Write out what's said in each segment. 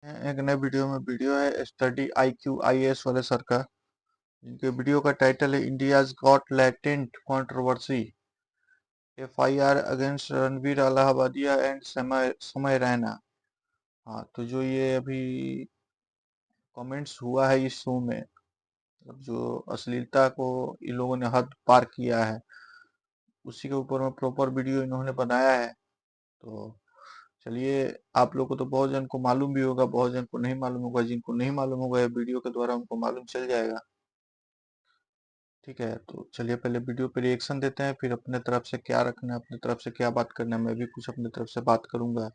एक नए वीडियो है स्टडी IQIS वाले सर का, जिनके वीडियो का टाइटल है India's got latent controversy, FIR against Ranveer Allahbadia and Samay Samay Raina. हाँ, तो जो ये अभी कमेंट्स हुआ है इस शो में, मतलब जो अश्लीलता को इन लोगों ने हद पार किया है, उसी के ऊपर में प्रॉपर वीडियो इन्होंने बनाया है। तो चलिए, आप लोग को तो बहुत जन को मालूम भी होगा, बहुत जन को नहीं मालूम होगा। जिनको नहीं मालूम होगा, ये वीडियो के द्वारा उनको मालूम चल जाएगा। ठीक है, तो चलिए पहले वीडियो पे रिएक्शन देते हैं, फिर अपने तरफ से क्या रखना है, अपने तरफ से क्या बात करना है, मैं भी कुछ अपने तरफ से बात करूंगा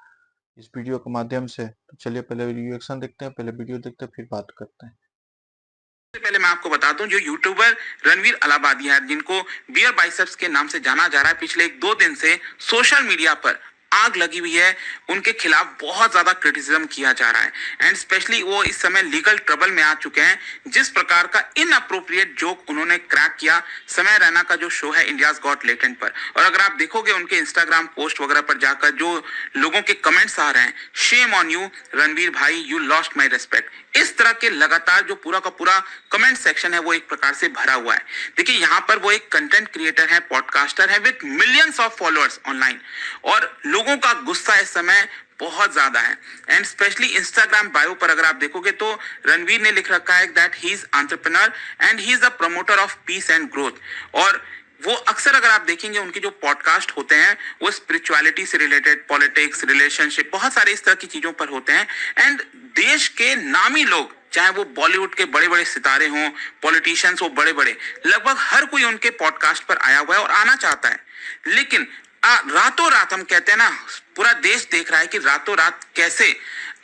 इस वीडियो के माध्यम से। तो चलिए पहले रिएक्शन देखते हैं, पहले वीडियो देखते हैं, फिर बात करते हैं। सबसे पहले मैं आपको बता दूं, जो यूट्यूबर रणवीर अलाहाबादिया है, जिनको बियर बाइसेप्स के नाम से जाना जा रहा है, पिछले 1-2 दिन से सोशल मीडिया पर आग लगी हुई है। उनके खिलाफ बहुत ज्यादा क्रिटिसिज्म किया जा रहा है एंड स्पेशली वो इस समय लीगल ट्रबल में आ चुके हैं। जिस प्रकार का इनअप्रोप्रिएट जोक उन्होंने क्रैक किया समय रैना का जो शो है इंडियाज गॉट लेटेंट पर, और अगर आप देखोगे उनके इंस्टाग्राम पोस्ट वगैरह पर जाकर जो लोगों के कमेंट्स आ रहे हैं, शेम ऑन यू रणवीर भाई, यू लॉस्ट माई रेस्पेक्ट, इस तरह के लगातार जो पूरा का पूरा कमेंट सेक्शन है वो एक प्रकार से भरा हुआ है। देखिए, यहाँ पर वो एक कंटेंट क्रिएटर है, पॉडकास्टर है with millions of followers online, और लोगों का गुस्सा इस समय बहुत ज्यादा है एंड स्पेशली इंस्टाग्राम बायो पर अगर आप देखोगे तो रणवीर ने लिख रखा है that he is entrepreneur and he is the promoter of peace and growth. और वो अक्सर अगर आप देखेंगे उनके जो पॉडकास्ट होते हैं वो स्पिरिचुअलिटी से रिलेटेड, पॉलिटिक्स, रिलेशनशिप, बहुत सारे इस तरह की चीजों पर होते हैं एंड देश के नामी लोग, चाहे वो बॉलीवुड के बड़े बड़े सितारे हों, पॉलिटिशियंस हो बड़े बड़े, लगभग हर कोई उनके पॉडकास्ट पर आया हुआ है और आना चाहता है। लेकिन रातों रात, हम कहते हैं ना, पूरा देश देख रहा है कि रातों रात कैसे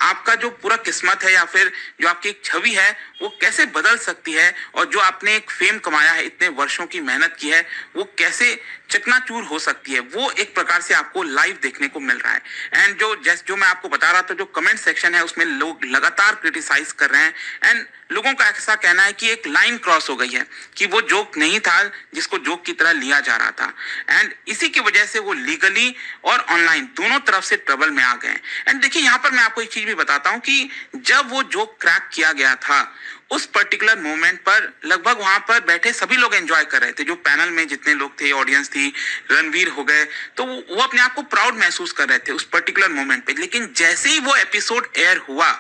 आपका जो पूरा किस्मत है या फिर जो आपकी एक छवि है वो कैसे बदल सकती है, और जो आपने एक फेम कमाया है, इतने वर्षों की मेहनत की है, वो कैसे चकनाचूर हो सकती है, वो एक प्रकार से आपको लाइव देखने को मिल रहा है। एंड जो मैं आपको बता रहा था, जो कमेंट सेक्शन है उसमें लोग लगातार क्रिटिसाइज कर रहे हैं एंड लोगों का ऐसा कहना है कि एक लाइन क्रॉस हो गई है, कि वो जोक नहीं था जिसको जोक की तरह लिया जा रहा था एंड इसी की वजह से वो लीगली और ऑनलाइन दोनों तरफ से ट्रबल में आ गए। एंड देखिए, यहाँ पर मैं आपको एक चीज भी बताता हूँ कि जब वो जोक क्रैक किया गया था उस पर्टिकुलर मोमेंट पर लगभग वहां पर बैठे सभी लोग एंजॉय कर रहे थे, जो पैनल में जितने लोग थे, ऑडियंस थी, रणवीर हो गए, तो वो अपने आप को प्राउड महसूस कर रहे थे उस पर्टिकुलर मोमेंट पे। लेकिन जैसे ही वो एपिसोड एयर हुआ,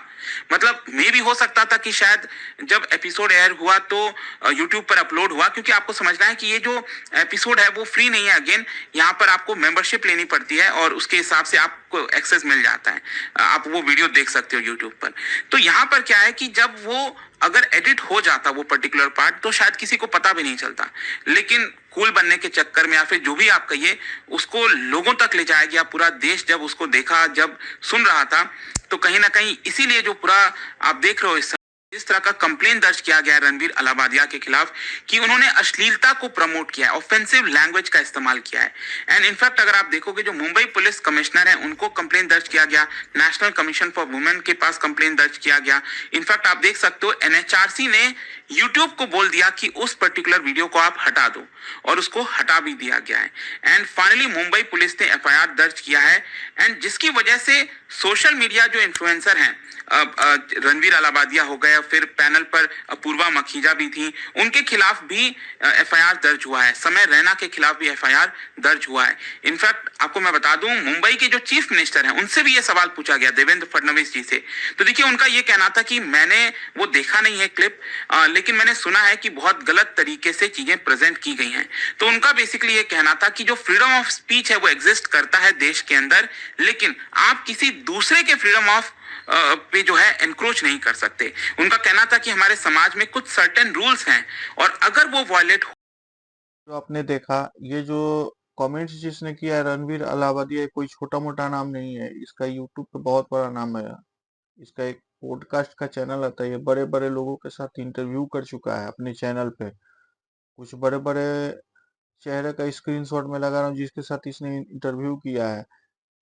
मतलब मे भी हो सकता था कि शायद जब एपिसोड एयर हुआ तो यूट्यूब पर अपलोड हुआ, क्योंकि आपको समझना है कि ये जो एपिसोड है वो फ्री नहीं है। अगेन, यहाँ पर आपको मेंबरशिप लेनी पड़ती है और उसके हिसाब से आपको एक्सेस मिल जाता है, आप वो वीडियो देख सकते हो यूट्यूब पर। तो यहाँ पर क्या है कि जब वो अगर एडिट हो जाता वो पर्टिकुलर पार्ट तो शायद किसी को पता भी नहीं चलता, लेकिन कूल बनने के चक्कर में या फिर जो भी आप कहिए, उसको लोगों तक ले जाया गया। पूरा देश जब उसको देखा, जब सुन रहा था, तो कहीं ना कहीं इसीलिए जो पूरा आप देख रहे हो इस तरह का कंप्लेन दर्ज किया गया रणवीर अलाहाबादिया के खिलाफ कि उन्होंने अश्लीलता को प्रमोट किया है, ऑफेंसिव लैंग्वेज का इस्तेमाल किया है। एंड इनफैक्ट अगर आप देखोगे, जो मुंबई पुलिस कमिश्नर है उनको कंप्लेन दर्ज किया गया, नेशनल कमीशन फॉर वुमेन के पास कंप्लेन दर्ज किया गया। इनफैक्ट आप देख सकते हो NHRC ने यूट्यूब को बोल दिया कि उस पर्टिकुलर वीडियो को आप हटा दो, और उसको हटा भी दिया गया है। एंड फाइनली मुंबई पुलिस ने FIR दर्ज किया है एंड जिसकी वजह से सोशल मीडिया जो इन्फ्लुएंसर हैं, रणवीर अलाहाबादिया हो गए, फिर पैनल पर अपूर्वा मखीजा भी थी, उनके खिलाफ भी FIR दर्ज हुआ है, समय रैना के खिलाफ भी FIR दर्ज हुआ है। इनफैक्ट आपको मैं बता दूं, मुंबई के जो चीफ मिनिस्टर हैं उनसे भी ये सवाल पूछा गया, देवेंद्र फडणवीस जी से। तो देखिए, उनका ये कहना था कि मैंने वो देखा नहीं है क्लिप, लेकिन मैंने सुना है कि बहुत गलत तरीके से चीजें प्रेजेंट की गई हैं। तो उनका बेसिकली ये कहना था कि जो फ्रीडम ऑफ स्पीच है वो एग्जिस्ट करता है देश के अंदर, लेकिन आप किसी दूसरे के फ्रीडम ऑफ पे जो है एनक्रोच नहीं कर सकते। उनका कहना था कि हमारे समाज में कुछ सर्टेन रूल्स हैं और अगर वो वायलेट हो। जो आपने देखा, ये जो कमेंट्स जिसने किया है, रणवीर अलाहाबादिया, कोई छोटा मोटा नाम नहीं है, इसका यूट्यूब पे बहुत बड़ा नाम है। इसका एक पॉडकास्ट का चैनल आता है, ये बड़े बड़े लोगों के साथ इंटरव्यू कर चुका है अपने चैनल पे। कुछ बड़े बड़े चेहरे का स्क्रीनशॉट में लगा रहा हूँ जिसके साथ इसने इंटरव्यू किया है।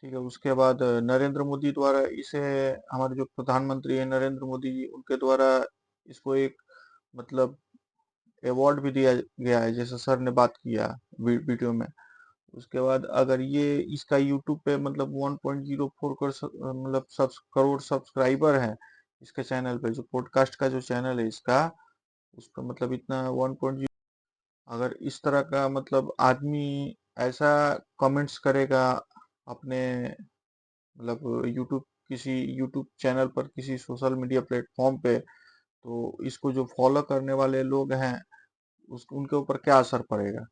ठीक है, उसके बाद नरेंद्र मोदी द्वारा इसे, हमारे जो प्रधानमंत्री है नरेंद्र मोदी जी, उनके द्वारा इसको एक, मतलब अवार्ड भी दिया गया है, जैसे सर ने बात किया वीडियो में। उसके बाद अगर ये इसका यूट्यूब पे मतलब 1.04 करोड़ मतलब करोड़ सब्सक्राइबर हैं, इसके चैनल पे, जो पॉडकास्ट का जो चैनल है इसका, उस पर मतलब इतना 1.0, अगर इस तरह का मतलब आदमी ऐसा कमेंट्स करेगा अपने मतलब यूट्यूब, किसी यूट्यूब चैनल पर, किसी सोशल मीडिया प्लेटफॉर्म पे, तो इसको जो फॉलो करने वाले लोग हैं उस उनके ऊपर क्या असर पड़ेगा।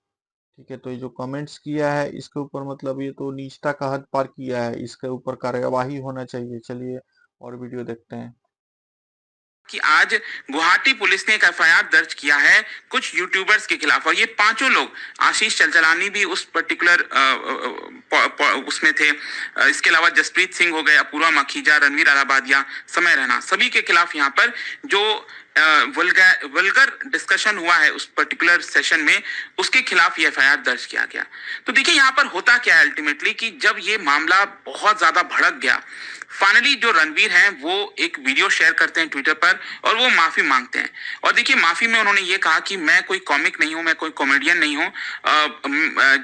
ठीक है, तो ये जो कमेंट्स किया है इसके ऊपर मतलब ये तो नीचता का हद पार किया है, इसके ऊपर कार्यवाही होना चाहिए। चलिए और वीडियो देखते हैं। कि आज गुवाहाटी पुलिस ने एक एफआईआर दर्ज किया है कुछ यूट्यूबर्स के खिलाफ, और ये पांचों लोग, आशीष चलचलानी भी उस पर्टिकुलर उसमें थे, इसके अलावा जसप्रीत सिंह हो गए, अपूर्वा मखीजा, रणवीर अलाहाबादिया, समय रैना, सभी के खिलाफ यहाँ पर जो वल्गर डिस्कशन हुआ है उस पर्टिकुलर सेशन में, उसके खिलाफ ये एफआईआर दर्ज किया गया। तो देखिए यहाँ पर होता क्या है अल्टीमेटली, कि जब ये मामला बहुत ज्यादा भड़क गया, फाइनली जो रणवीर हैं वो एक वीडियो शेयर करते हैं ट्विटर पर और वो माफी मांगते हैं। और देखिए माफी में उन्होंने ये कहा कि मैं कोई कॉमिक नहीं हूं, मैं कोई कॉमेडियन नहीं हूं,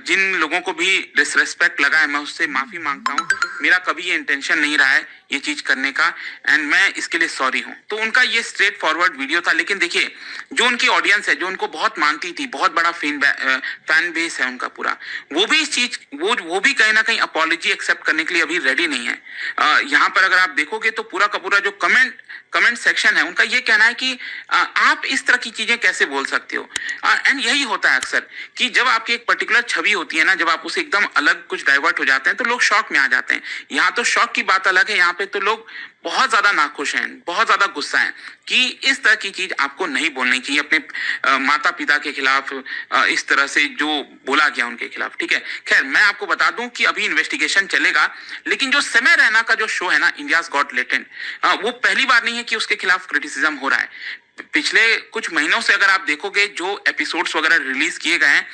जिन लोगों को भी डिसरेस्पेक्ट लगा है मैं उससे माफी मांगता हूं, मेरा कभी ये इंटेंशन नहीं रहा है ये चीज करने का, एंड मैं इसके लिए सॉरी हूं। तो उनका ये स्ट्रेट फॉरवर्ड वीडियो था। लेकिन देखिए जो उनकी ऑडियंस है, जो उनको बहुत मानती थी, बहुत बड़ा फैन बेस है उनका पूरा, वो भी इस चीज वो भी कहीं ना कहीं अपॉलॉजी एक्सेप्ट करने के लिए अभी रेडी नहीं है। यहाँ पर अगर आप देखोगे तो पूरा का पूरा जो कमेंट सेक्शन है उनका ये कहना है कि आप इस तरह की चीजें कैसे बोल सकते हो। एंड यही होता है अक्सर कि जब आपकी एक पर्टिकुलर छवि होती है ना, जब आप उसे एकदम अलग कुछ डाइवर्ट हो जाते हैं तो लोग शॉक में आ जाते हैं। यहाँ तो शॉक की बात अलग है, यहाँ पे तो लोग बहुत ज्यादा नाखुश हैं, बहुत ज्यादा गुस्सा है कि इस तरह की चीज आपको नहीं बोलनी चाहिए अपने माता पिता के खिलाफ, इस तरह से जो बोला गया उनके खिलाफ। ठीक है, खैर मैं आपको बता दूं कि अभी इन्वेस्टिगेशन चलेगा, लेकिन जो समय रैना का जो शो है ना, इंडियाज गॉट टैलेंट, वो पहली बार नहीं है कि उसके खिलाफ क्रिटिसिज्म हो रहा है। पिछले कुछ महीनों से अगर आप देखोगे जो एपिसोड्स वगैरह रिलीज किए गए हैं,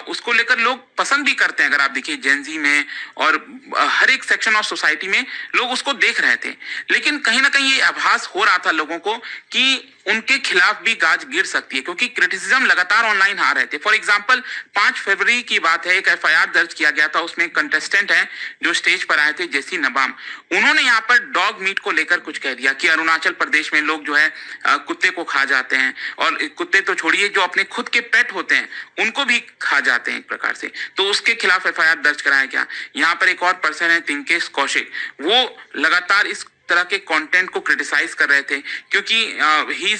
उसको लेकर लोग पसंद भी करते हैं। अगर आप देखिए जेनजी में और हर एक सेक्शन ऑफ सोसाइटी में लोग उसको देख रहे थे, लेकिन कहीं ना कहीं ये आभास हो रहा था लोगों को कि उनके खिलाफ भी गाज गिर सकती है, क्योंकि क्रिटिसिज्म लगातार ऑनलाइन आ रहे थे। फॉर एग्जांपल 5 फरवरी की बात है, एक एफआईआर दर्ज किया गया था, उसमें कंटेस्टेंट है जो स्टेज पर आए थे, जेसी नबाम, उन्होंने यहाँ पर डॉग मीट को लेकर कुछ कह दिया कि अरुणाचल प्रदेश में लोग जो है कुत्ते को खा जाते हैं, और कुत्ते तो छोड़िए जो अपने खुद के पेट होते हैं उनको भी खा जाते हैं एक प्रकार से। तो उसके खिलाफ एफआईआर दर्ज कराया गया। यहाँ पर एक और पर्सन है तिनकेश कौशिक, वो लगातार इस तरह के कंटेंट को क्रिटिसाइज कर रहे थे, क्योंकि ही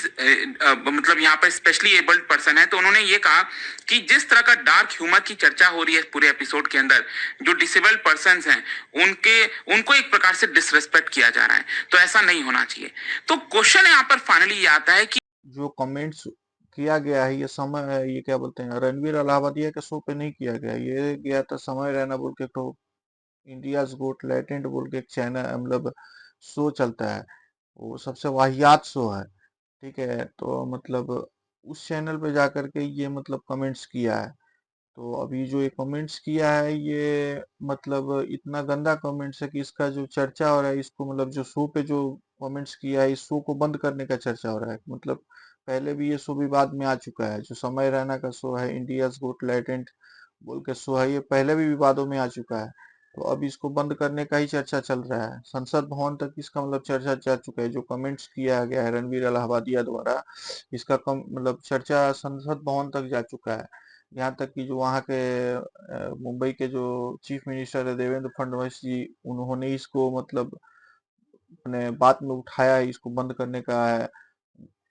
मतलब यहाँ पर स्पेशली एबल्ड पर्सन है। तो उन्होंने ये कहा कि जिस तरह का डार्क ह्यूमर की चर्चा हो रही है पूरे एपिसोड के अंदर, जो डिसेबल्ड पर्सन हैं उनको एक प्रकार से डिसरेस्पेक्ट किया जा रहा है, तो ऐसा नहीं होना चाहिए। तो क्वेश्चन यहाँ पर फाइनली ये आता है कि जो कमेंट्स किया गया है, ये समय, ये क्या बोलते हैं, रणवीर अलाहाबादिया के शो पे नहीं किया गया, ये गया था समय रैना बोल के, तो इंडियाज गोट लैटेंट बोल के एक चैनल मतलब शो चलता है, वो सबसे वाहियात शो है। ठीक है, तो मतलब उस चैनल पे जाकर के ये मतलब कमेंट्स किया है। तो अभी जो ये कमेंट्स किया है ये मतलब इतना गंदा कमेंट्स है कि इसका जो चर्चा हो रहा है, इसको मतलब जो शो पे जो कमेंट्स किया है, इस शो को बंद करने का चर्चा हो रहा है। मतलब पहले भी ये शो विवाद में आ चुका है, जो समय रैना का शो है, इंडियाज गोट टैलेंट बोल के शो है, ये पहले भी विवादों में आ चुका है। तो अब इसको बंद करने का ही चर्चा चल रहा है, संसद भवन तक इसका मतलब चर्चा जा चुका है। जो कमेंट्स किया गया है रणवीर अलाहाबादिया द्वारा, इसका कम मतलब चर्चा संसद भवन तक जा चुका है। यहाँ तक कि जो वहाँ के मुंबई के जो चीफ मिनिस्टर है देवेंद्र फडणवीस जी, उन्होंने इसको मतलब अपने बात में उठाया है, इसको बंद करने का है,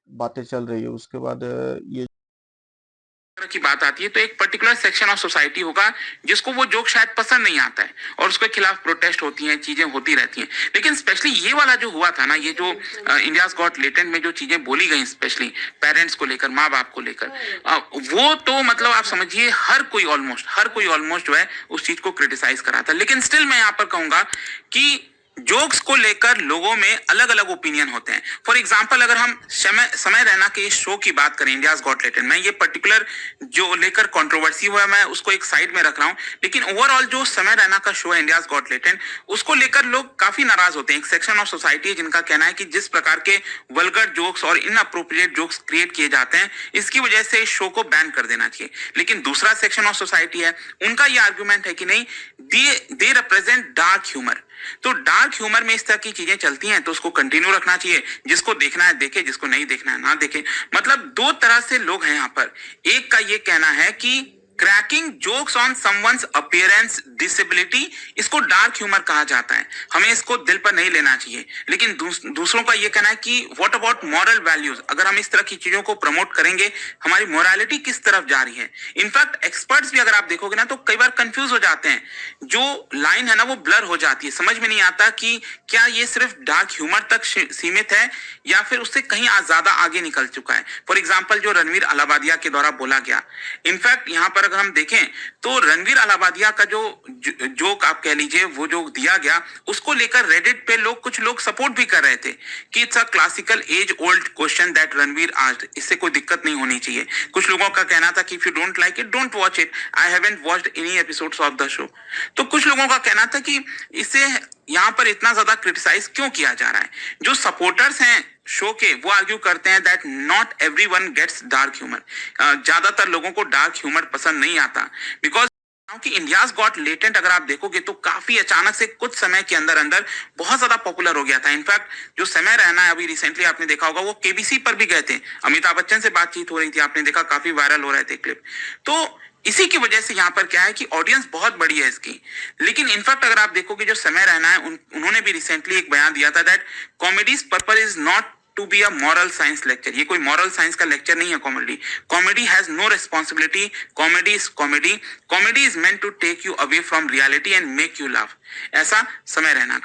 बातें चल रही है। उसके बाद ये की बात आती है तो एक पर्टिकुलर सेक्शन ऑफ सोसाइटी होगा जिसको वो जोक शायद पसंद नहीं आता है, और उसके खिलाफ प्रोटेस्ट होती हैं, चीजें होती रहती हैं। लेकिन स्पेशली ये वाला जो हुआ था ना, ये जो इंडियाज गॉट लेटेंट में जो चीजें बोली गई, स्पेशली पेरेंट्स को लेकर, माँ बाप को लेकर, वो तो मतलब आप समझिए हर कोई ऑलमोस्ट जो है उस चीज को क्रिटिसाइज करा था। लेकिन स्टिल मैं यहाँ पर कहूंगा कि जोक्स को लेकर लोगों में अलग अलग ओपिनियन होते हैं। फॉर एग्जाम्पल अगर हम समय रैना के इस शो की बात करें, इंडियाज गॉट टैलेंट, मैं ये पर्टिकुलर जो लेकर कंट्रोवर्सी हुआ है मैं उसको एक साइड में रख रहा हूं, लेकिन ओवरऑल जो समय रैना का शो है इंडियाज गॉट टैलेंट, उसको लेकर लोग काफी नाराज होते हैं। एक सेक्शन ऑफ सोसाइटी है जिनका कहना है कि जिस प्रकार के वल्गर जोक्स और इनअप्रोप्रिएट जोक्स क्रिएट किए जाते हैं, इसकी वजह से इस शो को बैन कर देना चाहिए। लेकिन दूसरा सेक्शन ऑफ सोसाइटी है, उनका ये आर्ग्यूमेंट है कि नहीं, दे रिप्रेजेंट डार्क ह्यूमर, तो डार्क ह्यूमर में इस तरह की चीजें चलती हैं तो उसको कंटिन्यू रखना चाहिए। जिसको देखना है देखे, जिसको नहीं देखना है ना देखे। मतलब दो तरह से लोग हैं यहाँ पर। एक का ये कहना है कि cracking jokes on someone's appearance disability, इसको डार्क ह्यूमर कहा जाता है। हमें इसको दिल पर नहीं लेना चाहिए। लेकिन दूसरों का ये कहना है कि व्हाट अबाउट मॉरल वैल्यूज, अगर हम इस तरह की चीजों को प्रमोट करेंगे, हमारी मोरालिटी किस तरफ जा रही है। इनफैक्ट एक्सपर्ट्स भी अगर आप देखोगे ना तो कई बार कंफ्यूज हो जाते हैं। जो लाइन है ना वो ब्लर हो जाती है, समझ में नहीं आता कि क्या ये सिर्फ डार्क ह्यूमर तक सीमित है या फिर उससे कहीं ज्यादा आगे निकल चुका है। फॉर एग्जाम्पल जो रणवीर अलाबादिया के द्वारा बोला गया, इनफैक्ट यहाँ पर अगर हम देखें तो रणवीर अलाबादिया का जो जोक आप कह लीजिए, वो जो दिया गया उसको लेकर रेडिट पे कुछ लोग सपोर्ट भी कर रहे थे कि it's a classical as old question that Ranveer asked, इससे कोई दिक्कत नहीं होनी चाहिए। कुछ लोगों का कहना था कि if you don't like it don't watch it, I haven't watched any episodes of the show. तो कुछ लोगों का कहना था कि इसे यहाँ पर इतना ज्यादा क्रिटिसाइज क्यों किया जा रहा है। जो सपोर्टर्स हैं शो के वो आर्ग्यू करते हैं that not everyone gets dark humour. ज्यादातर लोगों को डार्क ह्यूमर पसंद नहीं आता बिकॉज क्योंकि इंडियाज गॉट लेटेंट अगर आप देखोगे तो काफी अचानक से कुछ समय के अंदर अंदर बहुत ज्यादा पॉपुलर हो गया था। इनफैक्ट जो समय रहना है, अभी रिसेंटली आपने देखा होगा वो केबीसी पर भी गए थे, अमिताभ बच्चन से बातचीत हो रही थी, आपने देखा काफी वायरल हो रहे थे क्लिप। तो इसी की वजह से यहाँ पर क्या है कि ऑडियंस बहुत बड़ी है इसकी। लेकिन इनफैक्ट अगर आप देखोगे जो समय रहना है उन्होंने भी रिसेंटली एक बयान दिया था that comedy's purpose is not to be a moral science lecture. ये कोई मॉरल साइंस का लेक्चर नहीं है comedy. Comedy has no responsibility, comedy is comedy, comedy is meant to take you away from reality and make you laugh. ऐसा समय रैना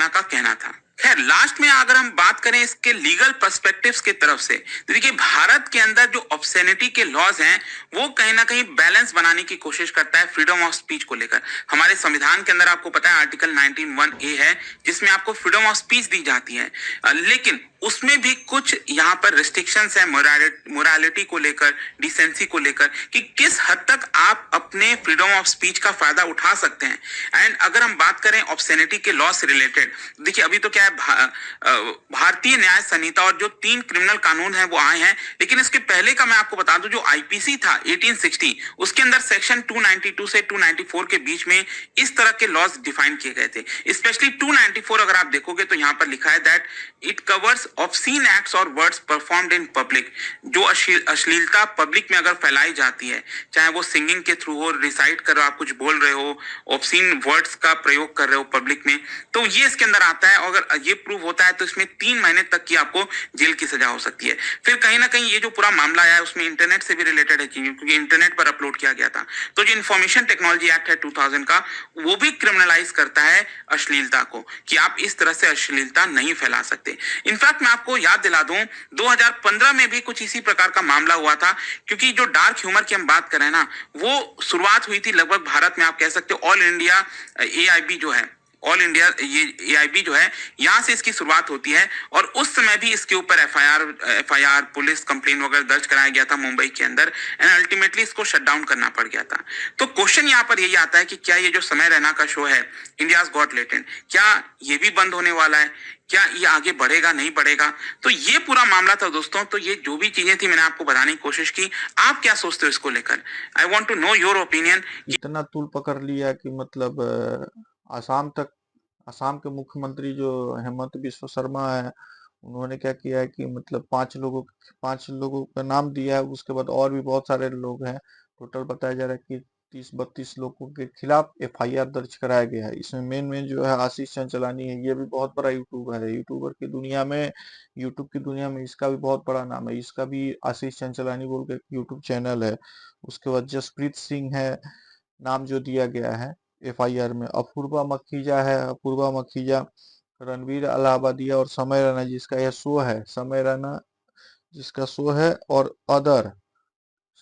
का कहना था। खैर लास्ट में अगर हम बात करें इसके लीगल पर्सपेक्टिव्स के तरफ से, तो देखिए भारत के अंदर जो ऑब्ससेनिटी के लॉज हैं वो कहीं ना कहीं बैलेंस बनाने की कोशिश करता है फ्रीडम ऑफ स्पीच को लेकर। हमारे संविधान के अंदर आपको पता है आर्टिकल 19(1)(a) है जिसमें आपको फ्रीडम ऑफ स्पीच दी जाती है। लेकिन उसमें भी कुछ यहाँ पर रिस्ट्रिक्शंस है मोरालिटी को लेकर, डिसेंसी को लेकर, कि किस हद तक आप अपने फ्रीडम ऑफ स्पीच का फायदा उठा सकते हैं। एंड अगर हम बात करें ऑब्ससेनिटी के लॉ से रिलेटेड, देखिए अभी तो क्या है भारतीय न्याय संहिता और जो 3 क्रिमिनल कानून हैं वो आए हैं। लेकिन इसके पहले का मैं आपको बता दूं जो आईपीसी था 1860, उसके अंदर सेक्शन 292 से 294 के बीच में इस तरह के लॉज डिफाइन किए गए थे। स्पेशली 294 अगर आप देखोगे तो यहाँ पर लिखा है that it covers obscene acts और वर्ड्स परफॉर्म्ड इन पब्लिक। जो अश्लीलता पब्लिक में अगर फैलाई जाती है, चाहे वो सिंगिंग के थ्रू हो, रिसाइट कर रहे हो, आप कुछ बोल रहे हो, ऑब्सीन वर्ड्स का प्रयोग कर रहे हो पब्लिक में, तो ये इसके अंदर आता है। अगर ये प्रूव होता है तो इसमें 3 महीने तक की आपको जेल की सजा हो सकती है। फिर कहीं ना कहीं ये जो पूरा मामला आया है उसमें इंटरनेट से भी रिलेटेड है क्योंकि इंटरनेट पर अपलोड किया गया था। तो जो इंफॉर्मेशन टेक्नोलॉजी एक्ट है 2000 का, वो भी क्रिमिनलाइज करता है अश्लीलता को, कि आप इस तरह से अश्लीलता नहीं फैला सकते। इनफैक्ट मैं आपको याद दिला दूं 2015 में भी कुछ इसी प्रकार का मामला हुआ था, क्योंकि जो डार्क ह्यूमर की हम बात कर रहे हैं ना, वो शुरुआत हुई थी लगभग भारत में, आप कह सकते हो ऑल इंडिया एआईबी जो है, ऑल इंडिया ये एआईबी जो है, यहां से इसकी शुरुआत होती है। और उस समय भी इसके ऊपर एफआईआर पुलिस कंप्लेन वगैरह दर्ज कराया गया था मुंबई के अंदर, एंड अल्टीमेटली इसको शट डाउन करना पड़ गया था। तो क्वेश्चन यहाँ पर यही आता है कि क्या ये जो समय रैना का शो है इंडियाज गॉट लेटेंट, क्या ये भी बंद होने वाला है? क्या ये आगे बढ़ेगा, नहीं बढ़ेगा? तो ये पूरा मामला था दोस्तों। तो ये जो भी चीजें थी मैंने आपको बताने की कोशिश की। आप क्या सोचते हो इसको लेकर? I want to know your opinion. इतना तूल पकड़ लिया कि मतलब असम के मुख्यमंत्री जो हेमंत बिस्वा शर्मा है, उन्होंने क्या किया है कि मतलब 5 लोगों का नाम दिया है। उसके बाद और भी बहुत सारे लोग हैं, टोटल बताया जा रहा है कि 30-32 लोगों के खिलाफ एफआईआर दर्ज कराया गया है। इसमें मेन जो है आशीष चंचलानी है, ये भी बहुत बड़ा यूट्यूबर है। यूट्यूब की दुनिया में इसका भी बहुत बड़ा नाम है। इसका भी आशीष चंचलानी बोल के यूट्यूब चैनल है। उसके बाद जसप्रीत सिंह है नाम जो दिया गया है एफआईआर में। अपूर्वा मखीजा, रणवीर अलाहाबादिया और समय रैना जिसका यह शो है, समय रैना जिसका शो है, और अदर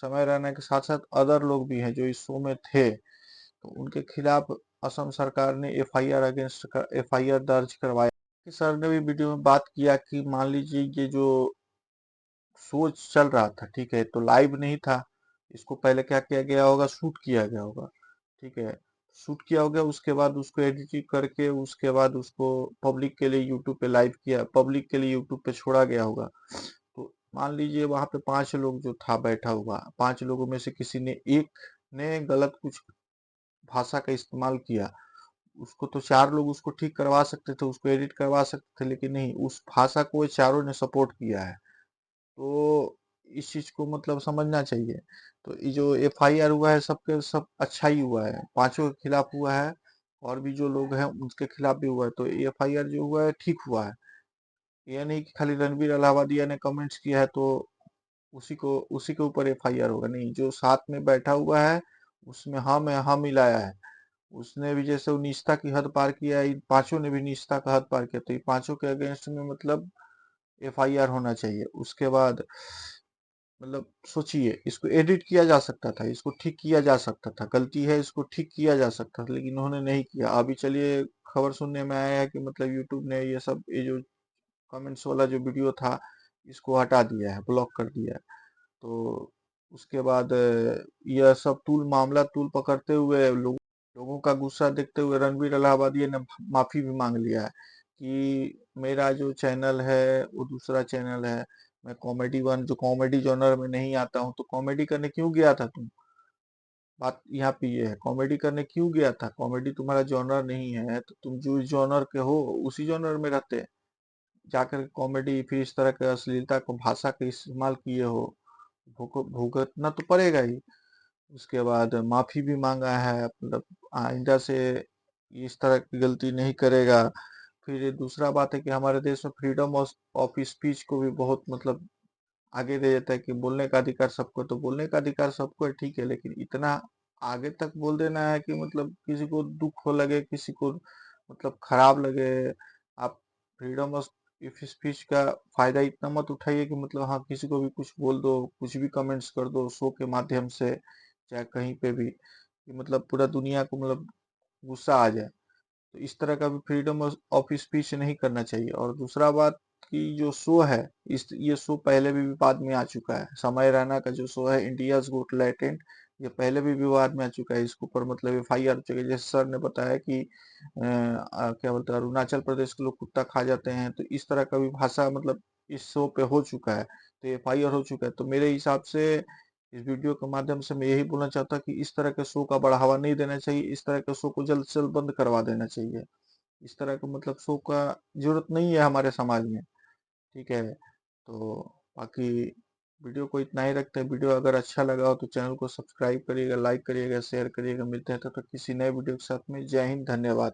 समय रैना के साथ साथ अदर लोग भी हैं जो इस शो में थे, तो उनके खिलाफ असम सरकार ने एफआईआर दर्ज करवाया। सर ने भी वीडियो में बात किया कि मान लीजिए ये जो शो चल रहा था, ठीक है, तो लाइव नहीं था। इसको पहले क्या किया गया होगा, शूट किया गया होगा, ठीक है, शूट किया होगा। उसके बाद उसको एडिटिंग करके उसके बाद उसको पब्लिक के लिए यूट्यूब पे यूट्यूब पे छोड़ा गया होगा। तो मान लीजिए वहां पे 5 लोग जो था बैठा हुआ, 5 लोगों में से किसी ने एक ने गलत कुछ भाषा का इस्तेमाल किया, उसको तो 4 लोग उसको ठीक करवा सकते थे, उसको एडिट करवा सकते थे, लेकिन नहीं, उस भाषा को ये चारों ने सपोर्ट किया है। तो इस चीज को मतलब समझना चाहिए। तो ये जो एफआईआर हुआ है सबके सब अच्छा ही हुआ है, पांचों के खिलाफ हुआ है, और भी जो लोग हैं उनके खिलाफ भी हुआ है। तो एफआईआर जो हुआ है ठीक हुआ है। ये नहीं कि खाली रणवीर अलाहाबादिया ने कमेंट्स किया है तो उसी के ऊपर एफआईआर होगा, नहीं, जो साथ में बैठा हुआ है उसमें हाँ मिलाया है। उसने भी जैसे वो निष्ठा की हद पार किया, इन पांचों ने भी निष्ठा का हद पार किया, तो ये पांचों के अगेंस्ट में मतलब एफआईआर होना चाहिए। उसके बाद मतलब सोचिए, इसको एडिट किया जा सकता था, इसको ठीक किया जा सकता था, गलती है इसको ठीक किया जा सकता था, लेकिन उन्होंने नहीं किया। अभी चलिए खबर सुनने में आया है कि मतलब यूट्यूब ने ये जो कमेंट्स वाला जो वीडियो था इसको हटा दिया है, ब्लॉक कर दिया है। तो उसके बाद यह सब मामला तूल पकड़ते हुए लोगों का गुस्सा देखते हुए रणवीर अलाहाबादी ने माफी भी मांग लिया है कि मेरा जो चैनल है वो दूसरा चैनल है, मैं कॉमेडी वन जो कॉमेडी जॉनर में नहीं आता हूँ, तो कॉमेडी करने क्यों गया था तुम? बात यहाँ पे ये है, कॉमेडी करने क्यों गया था? कॉमेडी तुम्हारा जॉनर नहीं है, तो तुम जो जॉनर के हो उसी जॉनर में रहते, जाकर कॉमेडी फिर इस तरह के अश्लीलता को भाषा का इस्तेमाल किए हो, भुगतना तो पड़ेगा ही। उसके बाद माफी भी मांगा है, मतलब आइंदा से इस तरह की गलती नहीं करेगा। फिर ये दूसरा बात है कि हमारे देश में फ्रीडम ऑफ स्पीच को भी बहुत मतलब आगे दे देता है कि बोलने का अधिकार सबको, तो बोलने का अधिकार सबको है ठीक है, लेकिन इतना आगे तक बोल देना है कि मतलब किसी को दुख हो लगे, किसी को मतलब खराब लगे। आप फ्रीडम ऑफ स्पीच का फायदा इतना मत उठाइए कि मतलब हाँ किसी को भी कुछ बोल दो, कुछ भी कमेंट्स कर दो शो के माध्यम से, चाहे कहीं पे भी, कि मतलब पूरा दुनिया को मतलब गुस्सा आ जाए। तो इस तरह का भी फ्रीडम ऑफ स्पीच नहीं करना चाहिए। और दूसरा बात कि जो शो है, इस ये शो पहले भी विवाद में आ चुका है, समय रैना का जो शो है इंडियाज गोट लैटेंट, ये पहले भी विवाद में आ चुका है। इसके ऊपर मतलब एफआईआर हो चुकी है। जैसे सर ने बताया कि क्या बोलते हैं, अरुणाचल प्रदेश के लोग कुत्ता खा जाते हैं, तो इस तरह का भी भाषा मतलब इस शो पे हो चुका है, तो एफआईआर हो चुका है। तो मेरे हिसाब से इस वीडियो के माध्यम से मैं यही बोलना चाहता कि इस तरह के शो का बढ़ावा नहीं देना चाहिए, इस तरह के शो को जल्द से जल्द बंद करवा देना चाहिए। इस तरह का मतलब शो का जरूरत नहीं है हमारे समाज में, ठीक है। तो बाकी वीडियो को इतना ही रखते हैं। वीडियो अगर अच्छा लगा हो तो चैनल को सब्सक्राइब करिएगा, लाइक करिएगा, शेयर करिएगा। मिलते हैं तब तक किसी नए वीडियो के साथ में। जय हिंद, धन्यवाद।